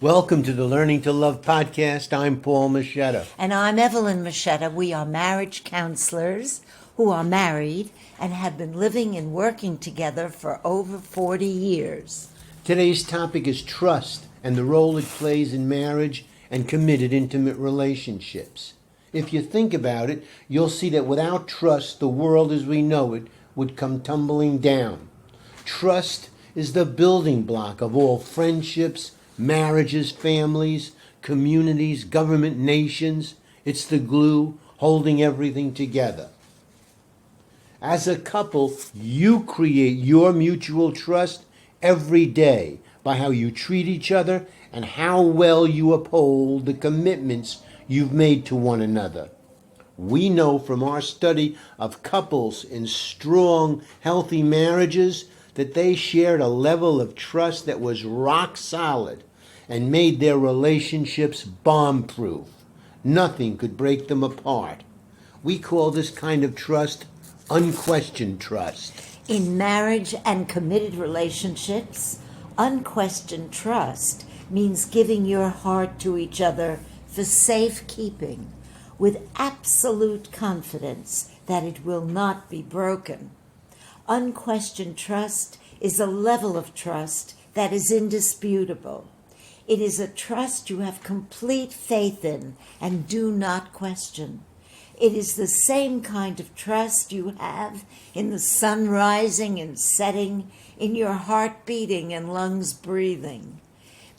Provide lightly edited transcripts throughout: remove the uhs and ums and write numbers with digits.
Welcome to the Learning to Love podcast. I'm Paul Moschetta. And I'm Evelyn Moschetta. We are marriage counselors who are married and have been living and working together for over 40 years. Today's topic is trust and the role it plays in marriage and committed intimate relationships. If you think about it, you'll see that without trust, the world as we know it would come tumbling down. Trust is the building block of all friendships, marriages, families, communities, government, nations. It's the glue holding everything together. As a couple, you create your mutual trust every day by how you treat each other and how well you uphold the commitments you've made to one another. We know from our study of couples in strong, healthy marriages that they shared a level of trust that was rock solid and made their relationships bomb-proof. Nothing could break them apart. We call this kind of trust unquestioned trust. In marriage and committed relationships, unquestioned trust means giving your heart to each other for safekeeping, with absolute confidence that it will not be broken. Unquestioned trust is a level of trust that is indisputable. It is a trust you have complete faith in and do not question. It is the same kind of trust you have in the sun rising and setting, in your heart beating and lungs breathing.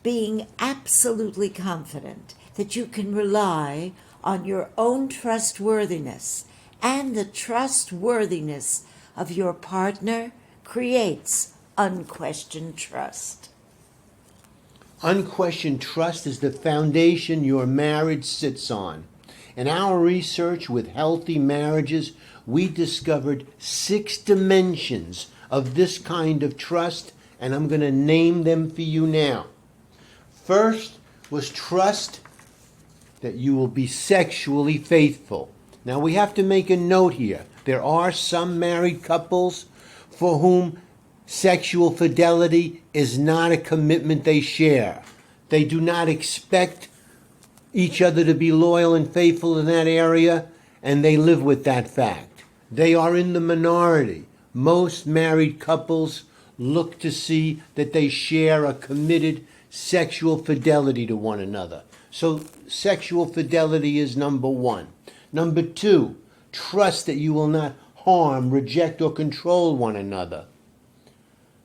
Being absolutely confident that you can rely on your own trustworthiness and the trustworthiness of your partner creates unquestioned trust. Unquestioned trust is the foundation your marriage sits on. In our research with healthy marriages, we discovered 6 dimensions of this kind of trust, and I'm going to name them for you now. First was trust that you will be sexually faithful. Now we have to make a note here. There are some married couples for whom sexual fidelity is not a commitment they share. They do not expect each other to be loyal and faithful in that area, and they live with that fact. They are in the minority. Most married couples look to see that they share a committed sexual fidelity to one another. So sexual fidelity is number 1. Number 2, trust that you will not harm, reject, or control one another.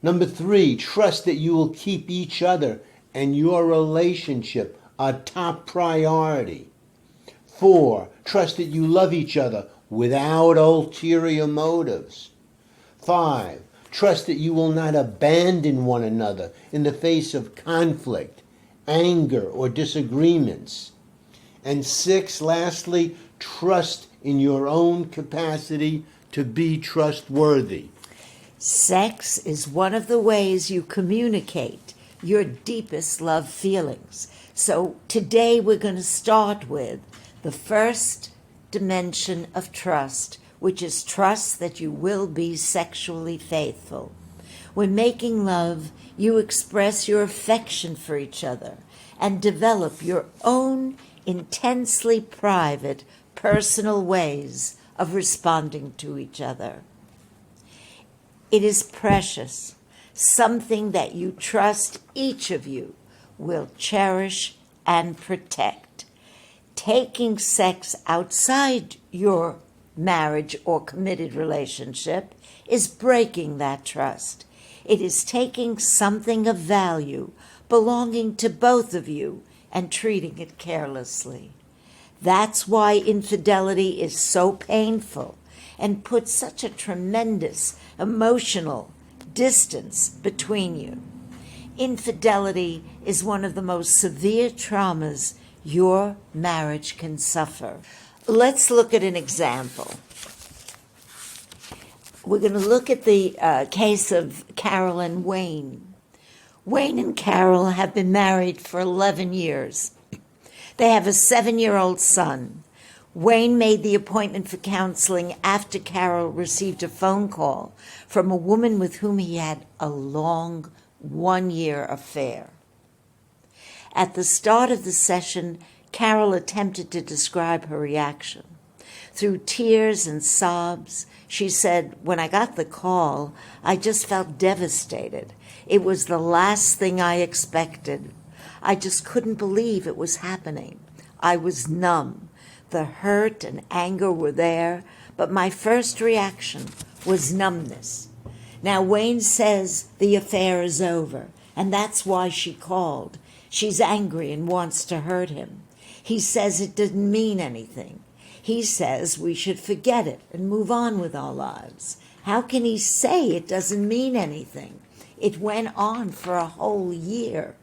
Number 3, trust that you will keep each other and your relationship a top priority. 4, trust that you love each other without ulterior motives. 5, trust that you will not abandon one another in the face of conflict, anger, or disagreements. And 6, lastly, trust in your own capacity to be trustworthy. Sex is one of the ways you communicate your deepest love feelings. So today we're going to start with the first dimension of trust, which is trust that you will be sexually faithful. When making love, you express your affection for each other and develop your own intensely private, personal ways of responding to each other. It is precious, something that you trust each of you will cherish and protect. Taking sex outside your marriage or committed relationship is breaking that trust. It is taking something of value belonging to both of you and treating it carelessly. That's why infidelity is so painful and puts such a tremendous emotional distance between you. Infidelity is one of the most severe traumas your marriage can suffer. Let's look at an example. We're going to look at the case of Carol and Wayne. Wayne and Carol have been married for 11 years. They have a 7-year-old son. Wayne made the appointment for counseling after Carol received a phone call from a woman with whom he had a long 1-year affair. At the start of the session, Carol attempted to describe her reaction. Through tears and sobs, she said, "When I got the call, I just felt devastated. It was the last thing I expected. I just couldn't believe it was happening. I was numb. The hurt and anger were there, but my first reaction was numbness." Now, Wayne says the affair is over, and that's why she called. She's angry and wants to hurt him. He says it didn't mean anything. He says we should forget it and move on with our lives. How can he say it doesn't mean anything? It went on for a whole year.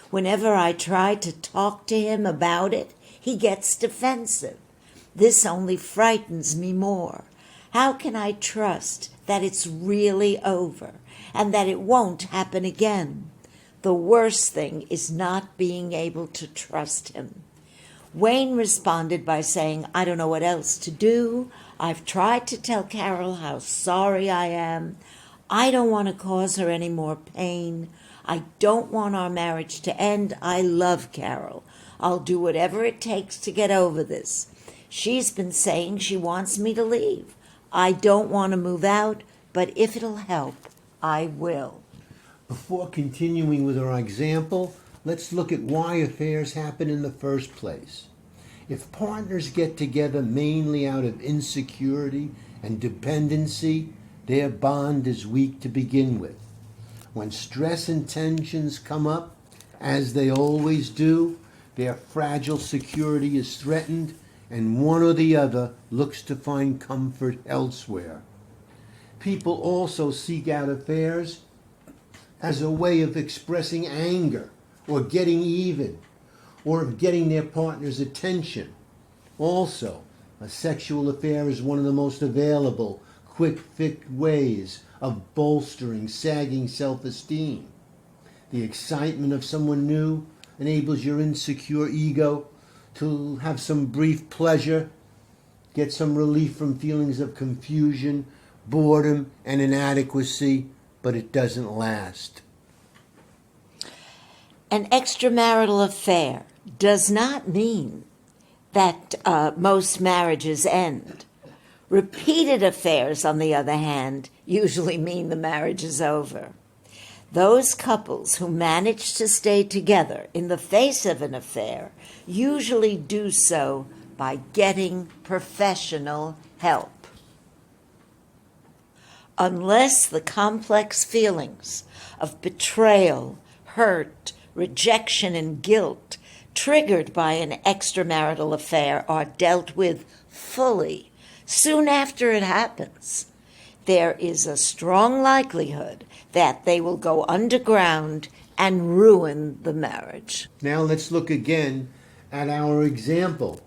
Whenever I try to talk to him about it, he gets defensive. This only frightens me more. How can I trust that it's really over and that it won't happen again? The worst thing is not being able to trust him. Wayne responded by saying, "I don't know what else to do. I've tried to tell Carol how sorry I am. I don't want to cause her any more pain. I don't want our marriage to end. I love Carol. I'll do whatever it takes to get over this. She's been saying she wants me to leave. I don't want to move out, but if it'll help, I will." Before continuing with our example, let's look at why affairs happen in the first place. If partners get together mainly out of insecurity and dependency, their bond is weak to begin with. When stress and tensions come up, as they always do, their fragile security is threatened, and one or the other looks to find comfort elsewhere. People also seek out affairs as a way of expressing anger or getting even, or of getting their partner's attention. Also, a sexual affair is one of the most available, quick-fix ways of bolstering sagging self-esteem. The excitement of someone new enables your insecure ego to have some brief pleasure, get some relief from feelings of confusion, boredom, and inadequacy, but it doesn't last. An extramarital affair does not mean that most marriages end. Repeated affairs, on the other hand, usually mean the marriage is over. Those couples who manage to stay together in the face of an affair usually do so by getting professional help. Unless the complex feelings of betrayal, hurt, rejection, and guilt triggered by an extramarital affair are dealt with fully soon after it happens, there is a strong likelihood that they will go underground and ruin the marriage. Now let's look again at our example.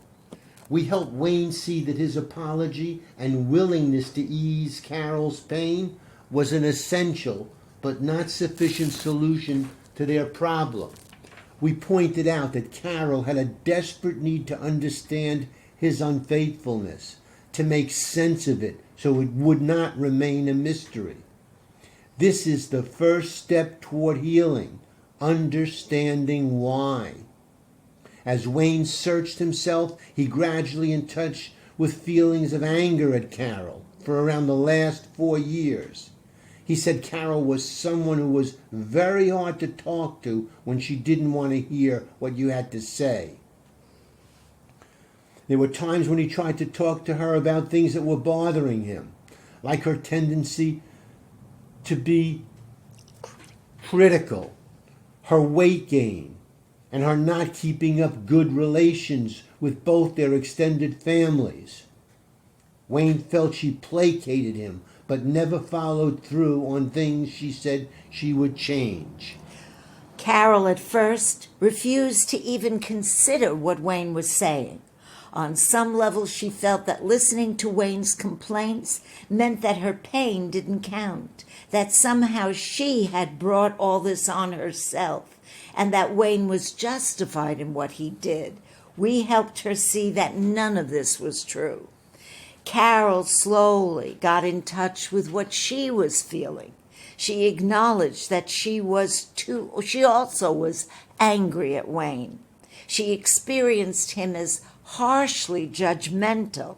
We help Wayne see that his apology and willingness to ease Carol's pain was an essential but not sufficient solution to their problem. We pointed out that Carol had a desperate need to understand his unfaithfulness, to make sense of it so it would not remain a mystery. This is the first step toward healing, understanding why. As Wayne searched himself, he gradually in touch with feelings of anger at Carol for around the last 4 years. He said Carol was someone who was very hard to talk to when she didn't want to hear what you had to say. There were times when he tried to talk to her about things that were bothering him, like her tendency to be critical, her weight gain, and her not keeping up good relations with both their extended families. Wayne felt she placated him, but never followed through on things she said she would change. Carol at first refused to even consider what Wayne was saying. On some level, she felt that listening to Wayne's complaints meant that her pain didn't count, that somehow she had brought all this on herself, and that Wayne was justified in what he did. We helped her see that none of this was true. Carol slowly got in touch with what she was feeling. She acknowledged that she also was angry at Wayne. She experienced him as harshly judgmental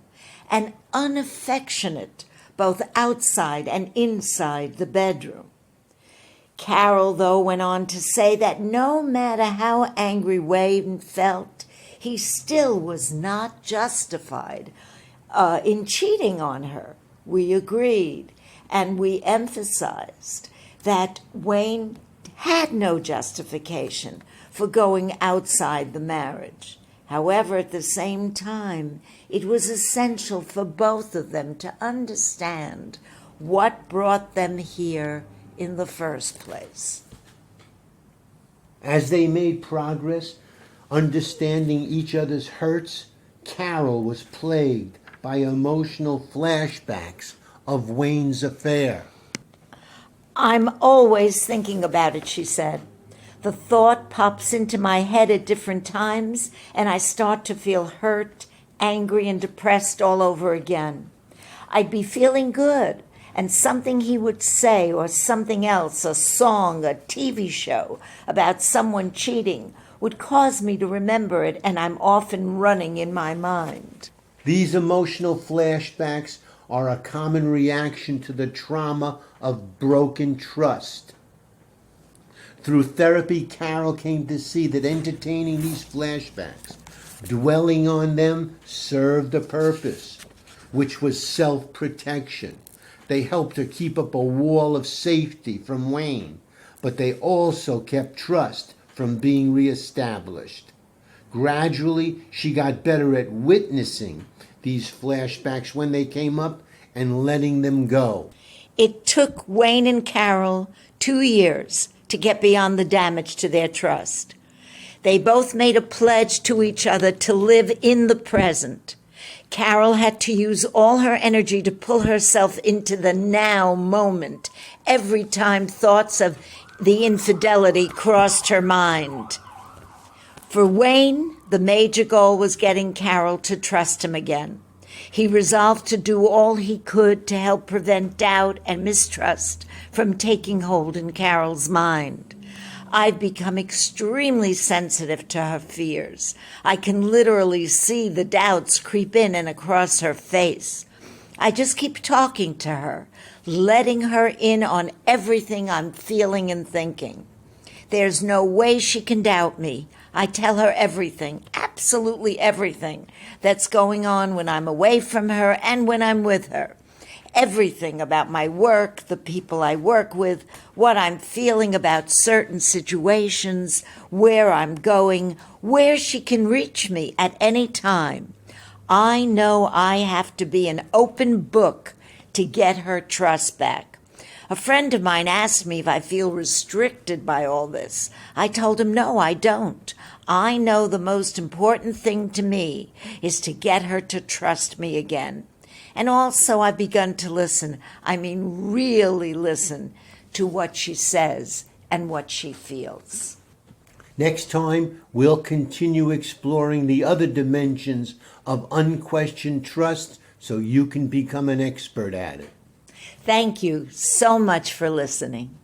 and unaffectionate, both outside and inside the bedroom. Carol, though, went on to say that no matter how angry Wayne felt, he still was not justified in cheating on her. We agreed, and we emphasized that Wayne had no justification for going outside the marriage. However, at the same time, it was essential for both of them to understand what brought them here in the first place. As they made progress, understanding each other's hurts, Carol was plagued by emotional flashbacks of Wayne's affair. I'm always thinking about it, she said. The thought pops into my head at different times, and I start to feel hurt, angry, and depressed all over again. I'd be feeling good, and something he would say, or something else, a song, a TV show about someone cheating, would cause me to remember it, and I'm often running in my mind. These emotional flashbacks are a common reaction to the trauma of broken trust. Through therapy, Carol came to see that entertaining these flashbacks, dwelling on them, served a purpose, which was self-protection. They helped her keep up a wall of safety from Wayne, but they also kept trust from being reestablished. Gradually, she got better at witnessing these flashbacks when they came up and letting them go. It took Wayne and Carol 2 years to get beyond the damage to their trust. They both made a pledge to each other to live in the present. Carol had to use all her energy to pull herself into the now moment every time thoughts of the infidelity crossed her mind. For Wayne, the major goal was getting Carol to trust him again. He resolved to do all he could to help prevent doubt and mistrust from taking hold in Carol's mind. I've become extremely sensitive to her fears. I can literally see the doubts creep in and across her face. I just keep talking to her, letting her in on everything I'm feeling and thinking. There's no way she can doubt me. I tell her everything, absolutely everything, that's going on when I'm away from her and when I'm with her. Everything about my work, the people I work with, what I'm feeling about certain situations, where I'm going, where she can reach me at any time. I know I have to be an open book to get her trust back. A friend of mine asked me if I feel restricted by all this. I told him, no, I don't. I know the most important thing to me is to get her to trust me again. And also I've begun to listen, really listen to what she says and what she feels. Next time, we'll continue exploring the other dimensions of unquestioned trust so you can become an expert at it. Thank you so much for listening.